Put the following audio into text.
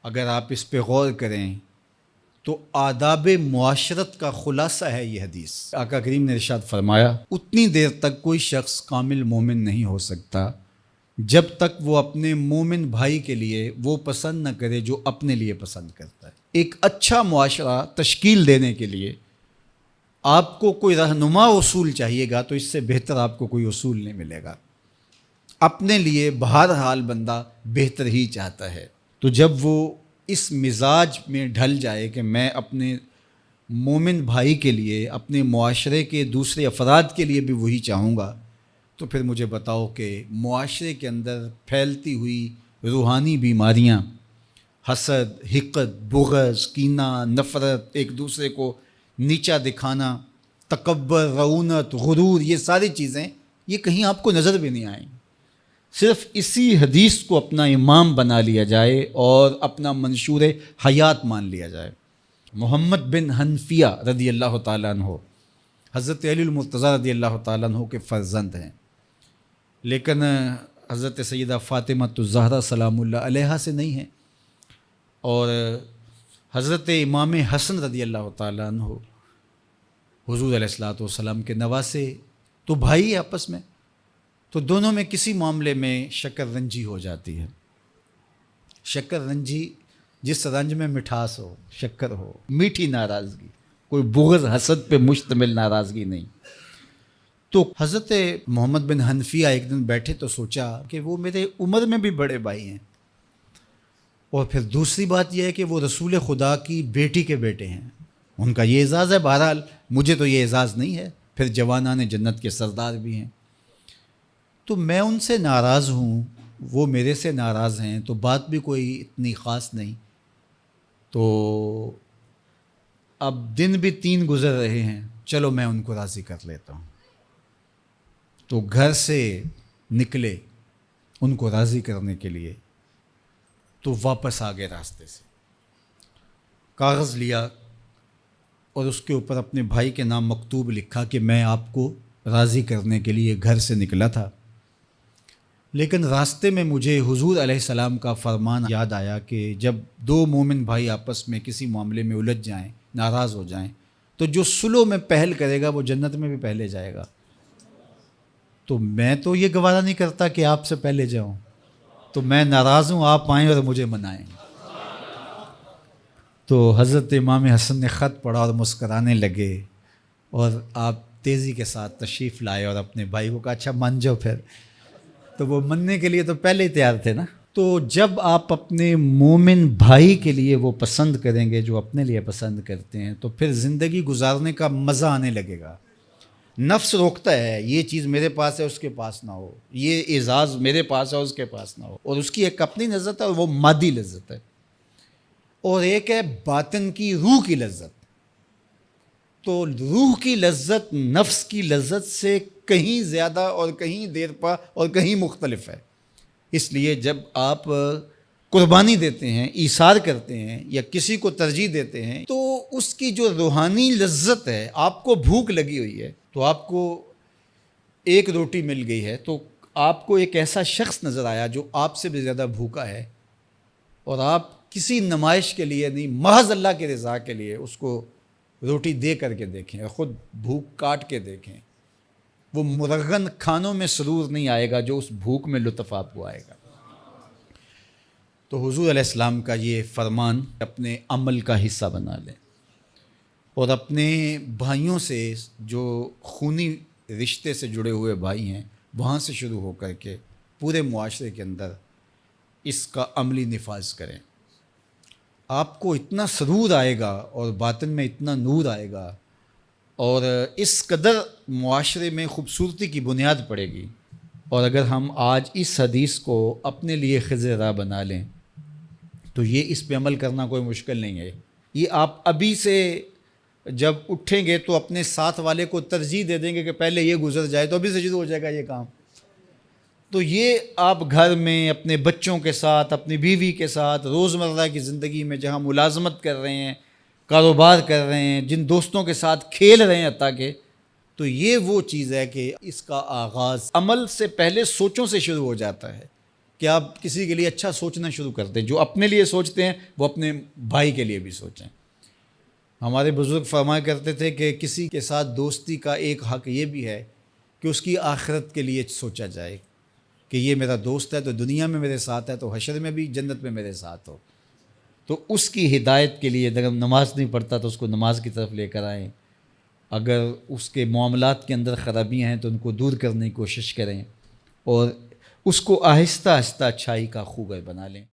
اگر آپ اس پہ غور کریں تو آداب معاشرت کا خلاصہ ہے یہ حدیث۔ آقا کریم نے ارشاد فرمایا اتنی دیر تک کوئی شخص کامل مومن نہیں ہو سکتا جب تک وہ اپنے مومن بھائی کے لیے وہ پسند نہ کرے جو اپنے لیے پسند کرتا ہے۔ ایک اچھا معاشرہ تشکیل دینے کے لیے آپ کو کوئی رہنما اصول چاہیے گا تو اس سے بہتر آپ کو کوئی اصول نہیں ملے گا۔ اپنے لیے بہرحال بندہ بہتر ہی چاہتا ہے، تو جب وہ اس مزاج میں ڈھل جائے کہ میں اپنے مومن بھائی کے لیے، اپنے معاشرے کے دوسرے افراد کے لیے بھی وہی چاہوں گا، تو پھر مجھے بتاؤ کہ معاشرے کے اندر پھیلتی ہوئی روحانی بیماریاں، حسد، حقد، بغض، کینہ، نفرت، ایک دوسرے کو نیچا دکھانا، تکبر، رعونت، غرور، یہ ساری چیزیں یہ کہیں آپ کو نظر بھی نہیں آئیں۔ صرف اسی حدیث کو اپنا امام بنا لیا جائے اور اپنا منشور حیات مان لیا جائے۔ محمد بن حنفیہ رضی اللہ تعالیٰ عنہ حضرت علی المرتضیٰ رضی اللہ تعالیٰ عنہ کے فرزند ہیں، لیکن حضرت سیدہ فاطمہ الزہرا سلام اللہ علیہا سے نہیں ہیں، اور حضرت امام حسن رضی اللہ تعالیٰ عنہ حضور علیہ الصلوۃ والسلام کے نواسے، تو بھائی آپس میں، تو دونوں میں کسی معاملے میں شکر رنجی ہو جاتی ہے۔ شکر رنجی، جس رنج میں مٹھاس ہو، شکر ہو، میٹھی ناراضگی، کوئی بغض حسد پہ مشتمل ناراضگی نہیں۔ تو حضرت محمد بن حنفیہ ایک دن بیٹھے تو سوچا کہ وہ میرے عمر میں بھی بڑے بھائی ہیں، اور پھر دوسری بات یہ ہے کہ وہ رسول خدا کی بیٹی کے بیٹے ہیں، ان کا یہ اعزاز ہے، بہرحال مجھے تو یہ اعزاز نہیں ہے، پھر جوانان جنت کے سردار بھی ہیں، تو میں ان سے ناراض ہوں، وہ میرے سے ناراض ہیں، تو بات بھی کوئی اتنی خاص نہیں، تو اب دن بھی 3 گزر رہے ہیں، چلو میں ان کو راضی کر لیتا ہوں۔ تو گھر سے نکلے ان کو راضی کرنے کے لیے، تو واپس آ گئے راستے سے، کاغذ لیا اور اس کے اوپر اپنے بھائی کے نام مکتوب لکھا کہ میں آپ کو راضی کرنے کے لیے گھر سے نکلا تھا، لیکن راستے میں مجھے حضور علیہ السلام کا فرمان یاد آیا کہ جب 2 مومن بھائی آپس میں کسی معاملے میں الجھ جائیں، ناراض ہو جائیں، تو جو صلح میں پہل کرے گا وہ جنت میں بھی پہلے جائے گا، تو میں تو یہ گوارا نہیں کرتا کہ آپ سے پہلے جاؤں، تو میں ناراض ہوں، آپ آئیں اور مجھے منائیں۔ تو حضرت امام حسن نے خط پڑھا اور مسکرانے لگے، اور آپ تیزی کے ساتھ تشریف لائے اور اپنے بھائی کو کہا اچھا مان جاؤ پھر، تو وہ مننے کے لیے تو پہلے ہی تیار تھے نا۔ تو جب آپ اپنے مومن بھائی کے لیے وہ پسند کریں گے جو اپنے لیے پسند کرتے ہیں، تو پھر زندگی گزارنے کا مزہ آنے لگے گا۔ نفس روکتا ہے یہ چیز میرے پاس ہے اس کے پاس نہ ہو، یہ اعزاز میرے پاس ہے اس کے پاس نہ ہو، اور اس کی ایک اپنی لذت ہے اور وہ مادی لذت ہے، اور ایک ہے باطن کی، روح کی لذت۔ تو روح کی لذت نفس کی لذت سے کہیں زیادہ اور کہیں دیر پا اور کہیں مختلف ہے۔ اس لیے جب آپ قربانی دیتے ہیں، ایثار کرتے ہیں یا کسی کو ترجیح دیتے ہیں، تو اس کی جو روحانی لذت ہے، آپ کو بھوک لگی ہوئی ہے، تو آپ کو ایک روٹی مل گئی ہے، تو آپ کو ایک ایسا شخص نظر آیا جو آپ سے بھی زیادہ بھوکا ہے، اور آپ کسی نمائش کے لیے نہیں، محض اللہ کی رضا کے لیے اس کو روٹی دے کر کے دیکھیں، خود بھوک کاٹ کے دیکھیں، وہ مرغن کھانوں میں سرور نہیں آئے گا جو اس بھوک میں لطف آپ کو آئے گا۔ تو حضور علیہ السلام کا یہ فرمان اپنے عمل کا حصہ بنا لیں، اور اپنے بھائیوں سے، جو خونی رشتے سے جڑے ہوئے بھائی ہیں، وہاں سے شروع ہو کر کے پورے معاشرے کے اندر اس کا عملی نفاذ کریں۔ آپ کو اتنا سرور آئے گا اور باطن میں اتنا نور آئے گا، اور اس قدر معاشرے میں خوبصورتی کی بنیاد پڑے گی۔ اور اگر ہم آج اس حدیث کو اپنے لیے خضر راہ بنا لیں تو یہ اس پہ عمل کرنا کوئی مشکل نہیں ہے۔ یہ آپ ابھی سے جب اٹھیں گے تو اپنے ساتھ والے کو ترجیح دے دیں گے کہ پہلے یہ گزر جائے، تو ابھی سے شروع ہو جائے گا یہ کام۔ تو یہ آپ گھر میں اپنے بچوں کے ساتھ، اپنی بیوی کے ساتھ، روزمرہ کی زندگی میں جہاں ملازمت کر رہے ہیں، کاروبار کر رہے ہیں، جن دوستوں کے ساتھ کھیل رہے ہیں حتیٰ کہ، تو یہ وہ چیز ہے کہ اس کا آغاز عمل سے پہلے سوچوں سے شروع ہو جاتا ہے کہ آپ کسی کے لیے اچھا سوچنا شروع کرتے ہیں. جو اپنے لیے سوچتے ہیں وہ اپنے بھائی کے لیے بھی سوچیں. ہمارے بزرگ فرمایا کرتے تھے کہ کسی کے ساتھ دوستی کا ایک حق یہ بھی ہے کہ اس کی آخرت کے لیے سوچا جائے کہ یہ میرا دوست ہے تو دنیا میں میرے ساتھ ہے تو حشر میں بھی جنت میں میرے ساتھ ہو. تو اس کی ہدایت کے لیے اگر نماز نہیں پڑھتا تو اس کو نماز کی طرف لے کر آئیں. اگر اس کے معاملات کے اندر خرابیاں ہیں تو ان کو دور کرنے کی کوشش کریں اور اس کو آہستہ آہستہ اچھائی کا خوگر بنا لیں.